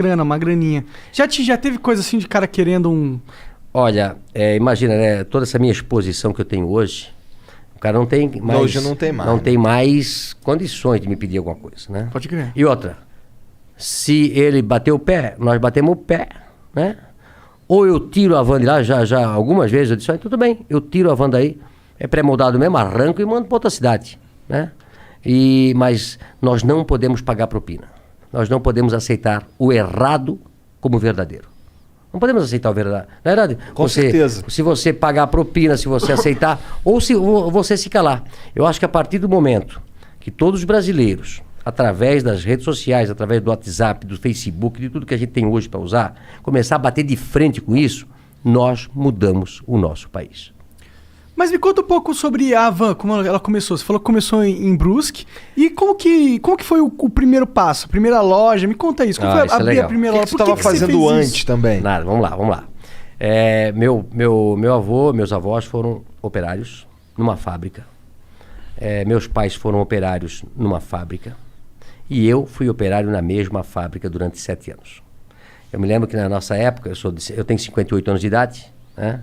grana, uma graninha. Já teve coisa assim de cara querendo um... Olha, imagina, né? Toda essa minha exposição que eu tenho hoje, o cara não tem mais... Hoje não tem mais. Não tem mais condições de me pedir alguma coisa, né? Pode crer. E outra, se ele bater o pé, nós batemos o pé, né? Ou eu tiro a van de lá, já algumas vezes eu disse, tudo bem, eu tiro a van daí, é pré-moldado mesmo, arranco e mando para outra cidade, né? Mas nós não podemos pagar propina. Nós não podemos aceitar o errado como verdadeiro. Não podemos aceitar o verdadeiro. Na verdade, com certeza. Se você pagar a propina, se você aceitar, ou se você se calar. Eu acho que a partir do momento que todos os brasileiros, através das redes sociais, através do WhatsApp, do Facebook, de tudo que a gente tem hoje para usar, começar a bater de frente com isso, nós mudamos o nosso país. Mas me conta um pouco sobre a van, como ela começou. Você falou que começou em Brusque. E como que foi o primeiro passo? A primeira loja? Me conta isso. Como foi abrir a primeira loja? O que você estava fazendo antes também? Nada, vamos lá. Meus avós foram operários numa fábrica. Meus pais foram operários numa fábrica. E eu fui operário na mesma fábrica durante 7 anos. Eu me lembro que na nossa época, eu tenho 58 anos de idade, né?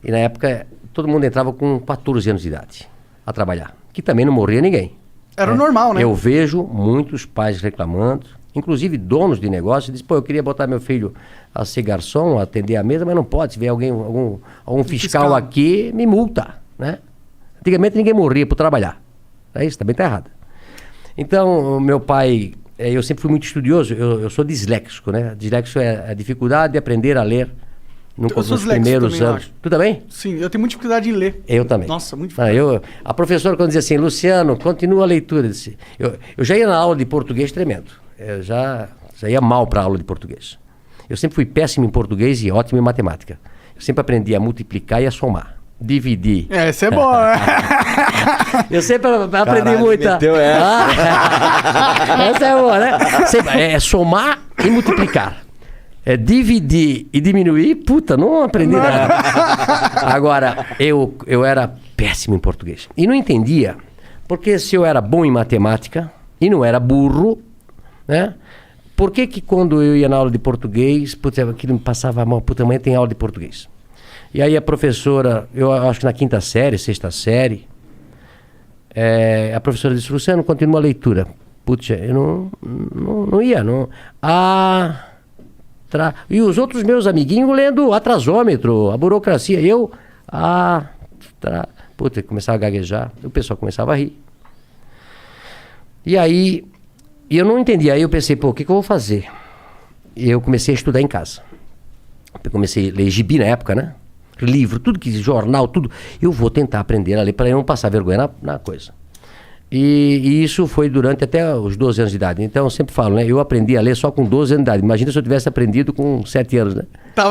E na época todo mundo entrava com 14 anos de idade a trabalhar, que também não morria ninguém. Era o normal, né? Eu vejo muitos pais reclamando, inclusive donos de negócio, dizem, eu queria botar meu filho a ser garçom, a atender a mesa, mas não pode. Se vier algum fiscal aqui, me multa, né? Antigamente ninguém morria por trabalhar. Isso também está errado. Então, meu pai, eu sempre fui muito estudioso, eu sou disléxico, né? Disléxico é a dificuldade de aprender a ler nos primeiros anos. Tu também? Sim, eu tenho muita dificuldade em ler. Eu também. Nossa, muito difícil. A professora, quando dizia assim, Luciano, continua a leitura. Eu já ia na aula de português tremendo. Eu já ia mal para a aula de português. Eu sempre fui péssimo em português e ótimo em matemática. Eu sempre aprendi a multiplicar e a somar. Dividir. Isso é bom, né? Eu sempre aprendi muito. Essa é boa, né? É somar e multiplicar. Dividir e diminuir, não aprendi nada. Agora, eu era péssimo em português. E não entendia, porque se eu era bom em matemática e não era burro, né? Por que quando eu ia na aula de português, aquilo me passava mal, amanhã tem aula de português. E aí a professora, eu acho que na 5ª série, 6ª série, a professora disse, Luciano, continua a leitura. Eu não ia. E os outros meus amiguinhos lendo atrasômetro, a burocracia. Começava a gaguejar, o pessoal começava a rir. E aí, eu não entendia. Aí eu pensei, o que eu vou fazer? E eu comecei a estudar em casa. Eu comecei a ler gibi na época, né? Livro, tudo que jornal, tudo. Eu vou tentar aprender a ler para eu não passar vergonha na coisa. E isso foi durante até os 12 anos de idade. Então eu sempre falo, né? Eu aprendi a ler só com 12 anos de idade. Imagina se eu tivesse aprendido com 7 anos, né?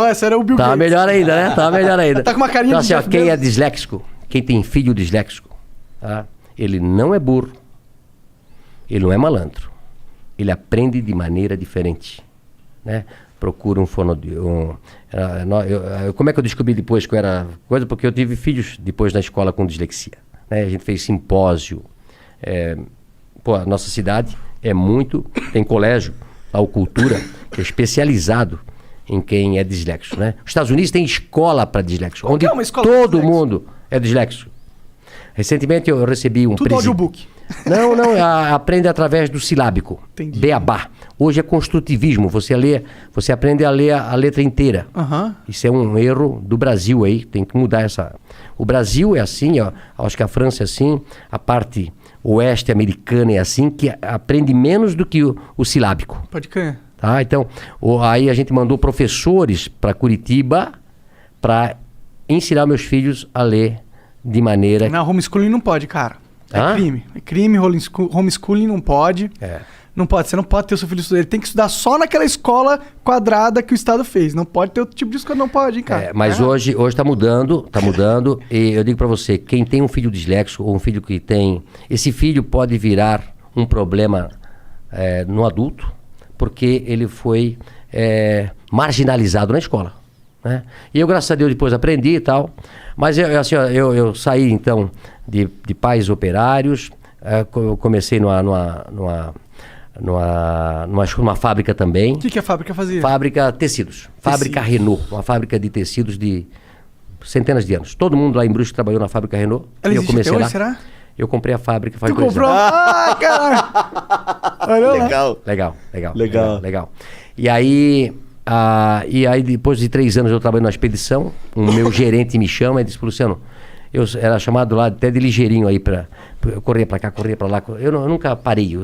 Esse era o Bill Gates. Tava melhor ainda, né? Tava melhor ainda. Tá com uma carinha então, assim, quem é disléxico, quem tem filho disléxico, tá? Ele não é burro, ele não é malandro. Ele aprende de maneira diferente, né? Procura um fonoaudiólogo. Como é que eu descobri depois que eu era coisa? Porque eu tive filhos depois na escola com dislexia, né? A gente fez simpósio. A nossa cidade tem colégio, a Cultura, que é especializado em quem é disléxico, né? Os Estados Unidos tem escola para disléxico, onde todo mundo é disléxico. Recentemente eu recebi um tudo audiobook. Não, aprende através do silábico. Entendi. Beabá. Hoje é construtivismo, você aprende a ler a letra inteira. Isso é um erro do Brasil aí, tem que mudar essa... O Brasil é assim, acho que a França é assim, a parte oeste americana é assim, que aprende menos do que o silábico. Pode crer. Tá? Então, aí a gente mandou professores para Curitiba para ensinar meus filhos a ler de maneira... Não, homeschooling não pode, cara. Crime. É crime, homeschooling não pode. Não pode, você não pode ter o seu filho estudar. Ele tem que estudar só naquela escola quadrada que o Estado fez. Não pode ter outro tipo de escola, não pode, hein, cara. Mas hoje tá mudando. E eu digo para você, quem tem um filho disléxico ou um filho que tem... Esse filho pode virar um problema no adulto, porque ele foi marginalizado na escola, né? E eu, graças a Deus, depois aprendi e tal. Mas eu saí, então, de pais operários. Eu comecei numa fábrica também. O que a fábrica fazia? Fábrica tecidos. Fábrica Renault, uma fábrica de tecidos de centenas de anos. Todo mundo lá em Brusque trabalhou na fábrica Renault. Ela e eu existe comecei até hoje, lá. será? Eu comprei a fábrica faz Tu 2 comprou? anos. Ah, caralho! Olha lá. Legal. E aí depois de 3 anos eu trabalhei na expedição, o meu gerente me chama e disse, Luciano, eu era chamado lá até de ligeirinho aí eu corria pra cá, corria pra lá. Eu nunca parei.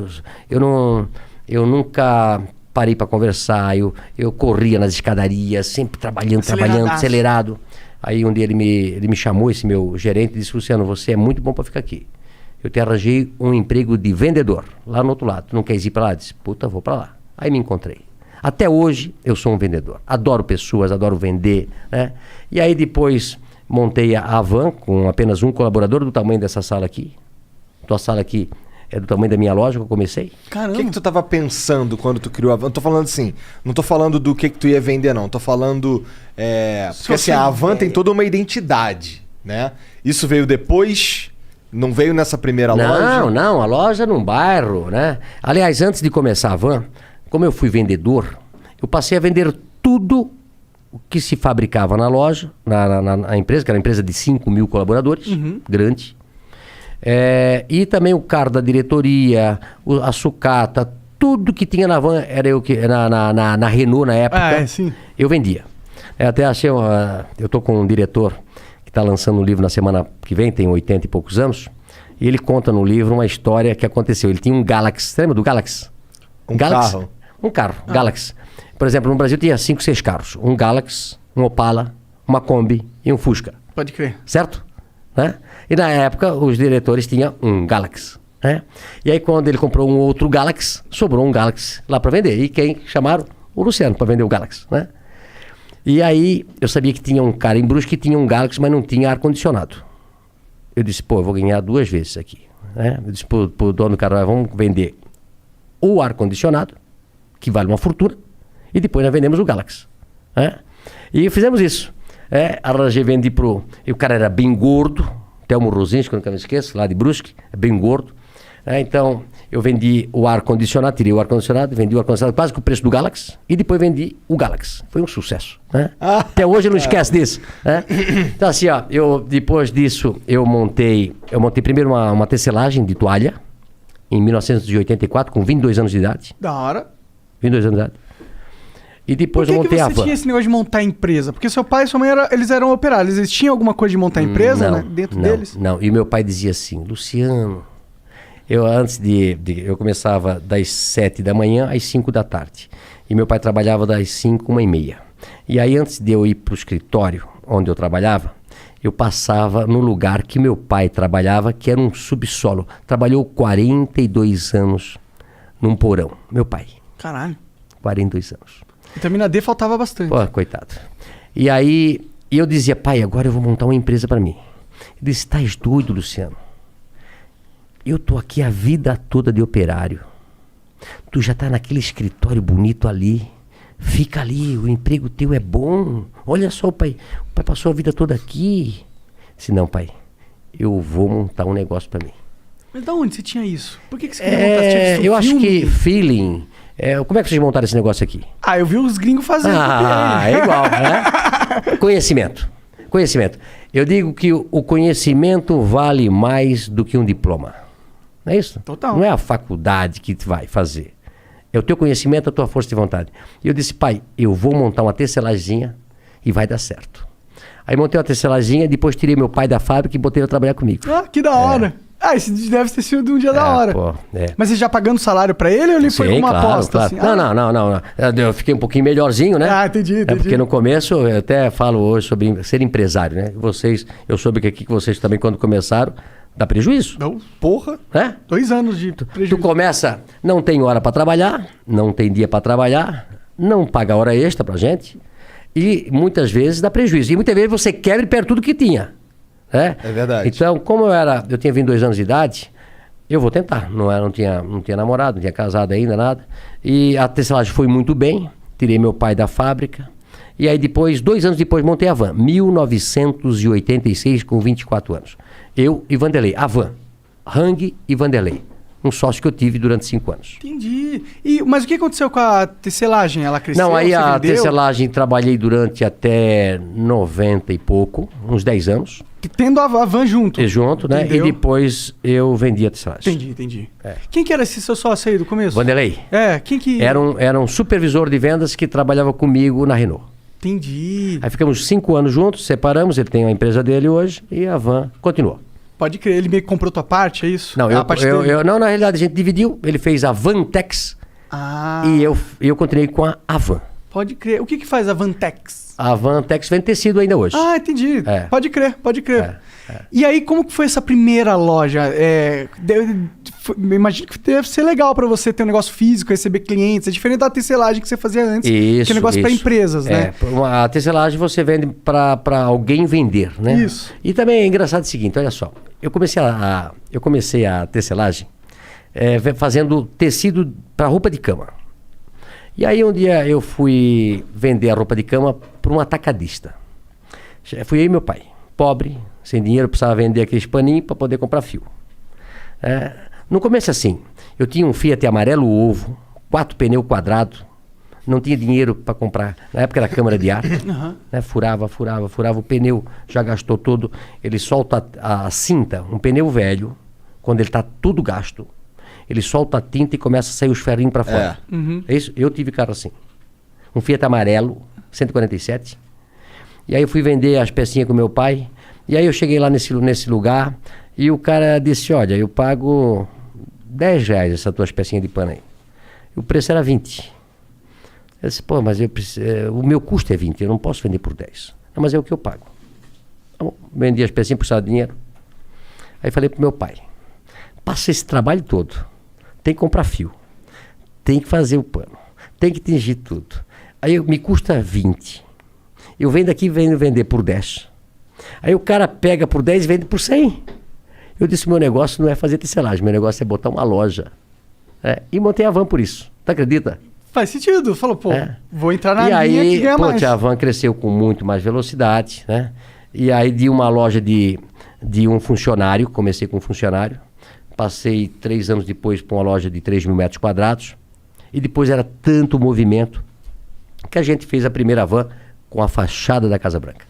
Eu nunca parei pra conversar. Eu corria nas escadarias, sempre trabalhando, acelerado. Aí um dia ele me chamou, esse meu gerente, e disse, Luciano, você é muito bom pra ficar aqui. Eu te arranjei um emprego de vendedor, lá no outro lado. Tu não quer ir pra lá? Eu disse, puta, vou pra lá. Aí me encontrei. Até hoje eu sou um vendedor. Adoro pessoas, adoro vender, né? E aí depois montei a Van com apenas um colaborador do tamanho dessa sala aqui. Tua sala aqui é do tamanho da minha loja que eu comecei. Caramba. O que tu tava pensando quando tu criou a Van? Não tô falando assim, não tô falando do que tu ia vender, não. Tô falando... porque assim, a Van tem toda uma identidade, né? Isso veio depois... Não veio nessa primeira loja? Não, a loja num bairro, né? Aliás, antes de começar a Van, como eu fui vendedor, eu passei a vender tudo o que se fabricava na loja, na empresa, que era uma empresa de 5 mil colaboradores, grande. E também o carro da diretoria, a sucata, tudo que tinha na Van, era eu que na Renault na época, eu vendia. Até achei, eu tô com um diretor está lançando um livro na semana que vem, tem 80 e poucos anos, e ele conta no livro uma história que aconteceu. Ele tinha um Galaxy, lembra do Galaxy? Carro? Um carro, Galaxy. Por exemplo, no Brasil tinha 5, 6 carros. Um Galaxy, um Opala, uma Kombi e um Fusca. Pode crer. Certo? Né? E na época, os diretores tinham um Galaxy. Né? E aí, quando ele comprou um outro Galaxy, sobrou um Galaxy lá para vender. E quem chamaram? O Luciano para vender o Galaxy, né? E aí, eu sabia que tinha um cara em Brusque que tinha um Galaxy, mas não tinha ar-condicionado. Eu disse, eu vou ganhar 2 vezes aqui. Né? Eu disse pro dono do carro, vamos vender o ar-condicionado, que vale uma fortuna, e depois nós vendemos o Galaxy. Né? E fizemos isso. Arranjei, vendi pro... E o cara era bem gordo, Telmo Rosinski, que eu nunca me esqueço, lá de Brusque, bem gordo. Então, eu vendi o ar-condicionado, tirei o ar-condicionado, vendi o ar-condicionado quase com o preço do Galaxy, e depois vendi o Galaxy. Foi um sucesso. Né? Até hoje eu não esqueço disso. Né? Então assim, depois disso, eu montei primeiro uma tecelagem de toalha, em 1984, com 22 anos de idade. Da hora. 22 anos de idade. E depois eu montei a Van. Por que você tinha esse negócio de montar empresa? Porque seu pai e sua mãe eles eram operários. Eles tinham alguma coisa de montar empresa dentro deles? Não, e meu pai dizia assim, Luciano... Eu começava das 7 da manhã às 5 da tarde. E meu pai trabalhava das 5, 1h30. E aí, antes de eu ir para o escritório onde eu trabalhava, eu passava no lugar que meu pai trabalhava, que era um subsolo. Trabalhou 42 anos num porão. Meu pai. Caralho. 42 anos. Vitamina D faltava bastante. Pô, coitado. E aí, eu dizia, pai, agora eu vou montar uma empresa para mim. Ele disse, estás doido, Luciano? Eu tô aqui a vida toda de operário. Tu já tá naquele escritório bonito ali. Fica ali, o emprego teu é bom. Olha só, o pai passou a vida toda aqui. Disse, não, pai, eu vou montar um negócio para mim. Mas da onde você tinha isso? Por que você queria montar? Você tinha eu acho que feeling... como é que vocês montaram esse negócio aqui? Eu vi os gringos fazendo. É igual, né? Conhecimento. Eu digo que o conhecimento vale mais do que um diploma. Não é isso? Total. Não é a faculdade que tu vai fazer. É o teu conhecimento, a tua força de vontade. E eu disse, pai, eu vou montar uma tecelaginha e vai dar certo. Aí montei uma tecelaginha, depois tirei meu pai da fábrica e botei ele a trabalhar comigo. Que da hora. Esse deve ter sido um dia da hora. Mas você já pagando salário pra ele ou ele foi uma aposta? Claro. Assim? Não. Eu fiquei um pouquinho melhorzinho, né? Entendi. Porque no começo, eu até falo hoje sobre ser empresário, né? Eu soube que aqui que vocês também, quando começaram, dá prejuízo. Não, porra. 2 anos de prejuízo. Tu começa, não tem hora pra trabalhar, não tem dia pra trabalhar, não paga hora extra pra gente e muitas vezes dá prejuízo. E muitas vezes você quebra e perde tudo que tinha. É verdade. Então, como eu tinha 22 anos de idade, eu vou tentar. Não tinha namorado, não tinha casado ainda, nada. E a tecelagem foi muito bem, tirei meu pai da fábrica. E aí depois, 2 anos depois, montei a Van. 1986, com 24 anos. Eu e Vanderlei. A Van. Hang e Vanderlei. um sócio que eu tive durante 5 anos. Entendi. Mas o que aconteceu com a tecelagem? Ela cresceu? Não, aí a vendeu? tecelagem trabalhei durante até 90 e pouco, uns 10 anos. Tendo a van junto. Junto, né? Entendeu? E depois eu vendi a tecelagem. Entendi. Quem que era esse seu sócio aí do começo? Vanderlei. Quem que... Era um supervisor de vendas que trabalhava comigo na Renault. Entendi. Aí ficamos 5 anos juntos, separamos, ele tem a empresa dele hoje e a van continuou. Pode crer, ele meio que comprou tua parte, é isso? Não, não, na realidade a gente dividiu, ele fez a Vantex e eu continuei com a van. Pode crer. O que faz a Vantex? A Vantex vende tecido ainda hoje. Entendi. Pode crer. E aí, como que foi essa primeira loja? Imagino que deve ser legal para você ter um negócio físico, receber clientes. É diferente da tecelagem que você fazia antes, que é um negócio para empresas, né? A tecelagem você vende para alguém vender, né? Isso. E também é engraçado o seguinte, olha só. Eu comecei a tecelagem fazendo tecido para roupa de cama. E aí um dia eu fui vender a roupa de cama para um atacadista. Fui eu e meu pai, pobre, sem dinheiro, precisava vender aqueles paninhos para poder comprar fio. No começo assim, eu tinha um Fiat amarelo ovo, 4 pneus quadrados, não tinha dinheiro para comprar, na época era câmara de ar, né? Furava o pneu, já gastou todo, ele solta a cinta, um pneu velho, quando ele está tudo gasto, ele solta a tinta e começa a sair os ferrinhos para fora. É isso? Eu tive carro assim. Um Fiat amarelo, 147. E aí eu fui vender as pecinhas com meu pai. E aí eu cheguei lá nesse lugar e o cara disse, olha, eu pago R$10 essas tuas pecinhas de pano aí. E o preço era 20. Eu disse, pô, mas o meu custo é 20, eu não posso vender por 10. Não, mas é o que eu pago. Então, vendi as pecinhas, precisava de dinheiro. Aí falei pro meu pai, passa esse trabalho todo. Tem que comprar fio, tem que fazer o pano, tem que tingir tudo. Aí me custa 20. Eu venho daqui e venho vender por 10. Aí o cara pega por 10 e vende por 100. Eu disse, meu negócio não é fazer tecelagem, meu negócio é botar uma loja. E montei a van por isso. Tu acredita? Faz sentido. Falou, vou entrar na linha que ganha mais. A van cresceu com muito mais velocidade, né? E aí de uma loja de um funcionário, comecei com um funcionário. Passei 3 anos depois para uma loja de 3 mil metros quadrados. E depois era tanto movimento que a gente fez a primeira van com a fachada da Casa Branca.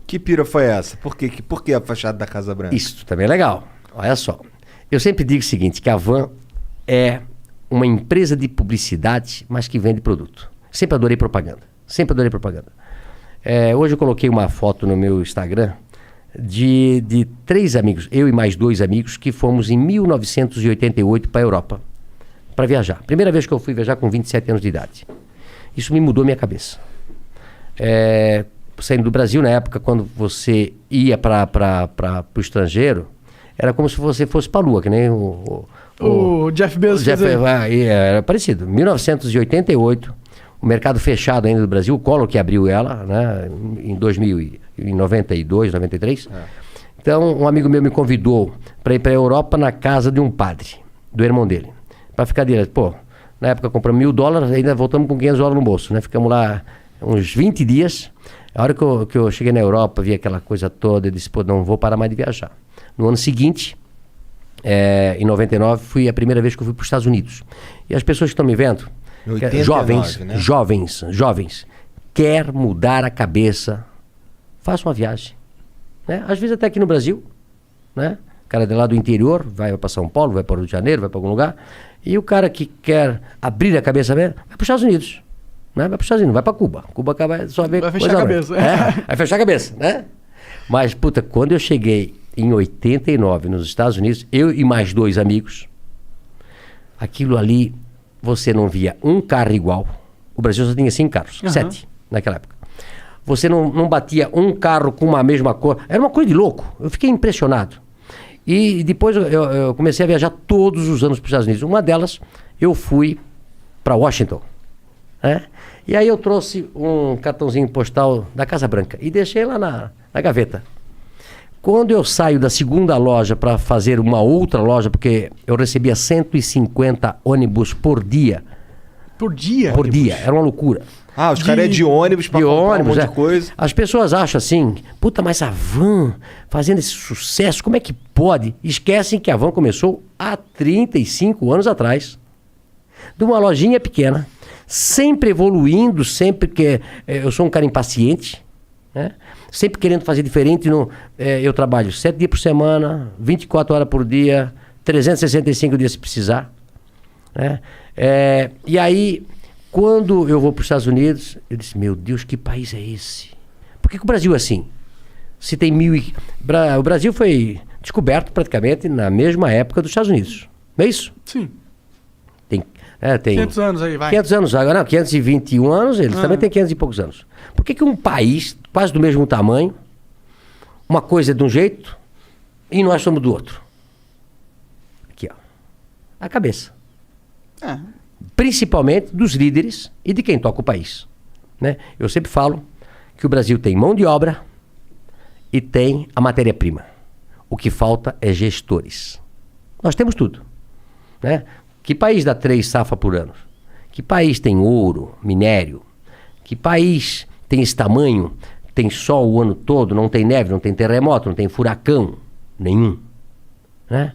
Que pira foi essa? Por que a fachada da Casa Branca? Isso também é legal. Olha só. Eu sempre digo o seguinte, que a van é uma empresa de publicidade, mas que vende produto. Sempre adorei propaganda. Hoje eu coloquei uma foto no meu Instagram de 3 amigos, eu e mais 2 amigos, que fomos em 1988 para a Europa, para viajar. Primeira vez que eu fui viajar com 27 anos de idade. Isso me mudou minha cabeça. Saindo do Brasil, na época, quando você ia para o estrangeiro, era como se você fosse para a Lua, que nem o Jeff Bezos. Era parecido. 1988, o mercado fechado ainda do Brasil, o Collor que abriu ela, né, em 92, 93. Então, um amigo meu me convidou para ir para a Europa na casa de um padre, do irmão dele, para ficar direto. Pô, na época compramos $1.000, ainda voltamos com $500 no bolso, né? Ficamos lá uns 20 dias. A hora que eu cheguei na Europa, vi aquela coisa toda, eu disse, pô, não vou parar mais de viajar. No ano seguinte, em 99, foi a primeira vez que eu fui para os Estados Unidos. E as pessoas que estão me vendo, 89, né? jovens, quer mudar a cabeça, faça uma viagem. Né? Às vezes até aqui no Brasil, né? O cara de lá do interior, vai para São Paulo, vai para o Rio de Janeiro, vai para algum lugar, e o cara que quer abrir a cabeça, vai para os Estados Unidos. Né? Vai para os Estados Unidos, vai para Cuba. Cuba acaba só ver. Vai fechar a cabeça. Vai fechar a cabeça, né? Mas, puta, quando eu cheguei em 89 nos Estados Unidos, eu e mais 2 amigos, aquilo ali, você não via um carro igual. O Brasil só tinha 5 carros, 7 naquela época. Você não batia um carro com a mesma cor. Era uma coisa de louco. Eu fiquei impressionado. E depois eu comecei a viajar todos os anos para os Estados Unidos. Uma delas, eu fui para Washington. Né? E aí eu trouxe um cartãozinho postal da Casa Branca e deixei lá na gaveta. Quando eu saio da segunda loja para fazer uma outra loja, porque eu recebia 150 ônibus por dia. Por dia? Por dia, era uma loucura. Ah, os caras é de ônibus pra comprar um monte de coisa. As pessoas acham assim, puta, mas a Van fazendo esse sucesso, como é que pode? Esquecem que a Van começou há 35 anos atrás. De uma lojinha pequena, sempre evoluindo, sempre que... eu sou um cara impaciente, né? Sempre querendo fazer diferente. Eu trabalho 7 dias por semana, 24 horas por dia, 365 dias se precisar. Né? E aí, quando eu vou para os Estados Unidos, eu disse, meu Deus, que país é esse? Por que o Brasil é assim? Se tem o Brasil foi descoberto praticamente na mesma época dos Estados Unidos. Não é isso? Sim. Tem 500 anos aí, vai. 500 anos, agora não, 521 anos, eles também têm 500 e poucos anos. Por que um país quase do mesmo tamanho, uma coisa é de um jeito e nós somos do outro? Aqui, ó. A cabeça. Principalmente dos líderes e de quem toca o país. Né? Eu sempre falo que o Brasil tem mão de obra e tem a matéria-prima. O que falta é gestores. Nós temos tudo. Né? Que país dá 3 safras por ano? Que país tem ouro, minério? Que país tem esse tamanho, tem sol o ano todo, não tem neve, não tem terremoto, não tem furacão? Nenhum. Né?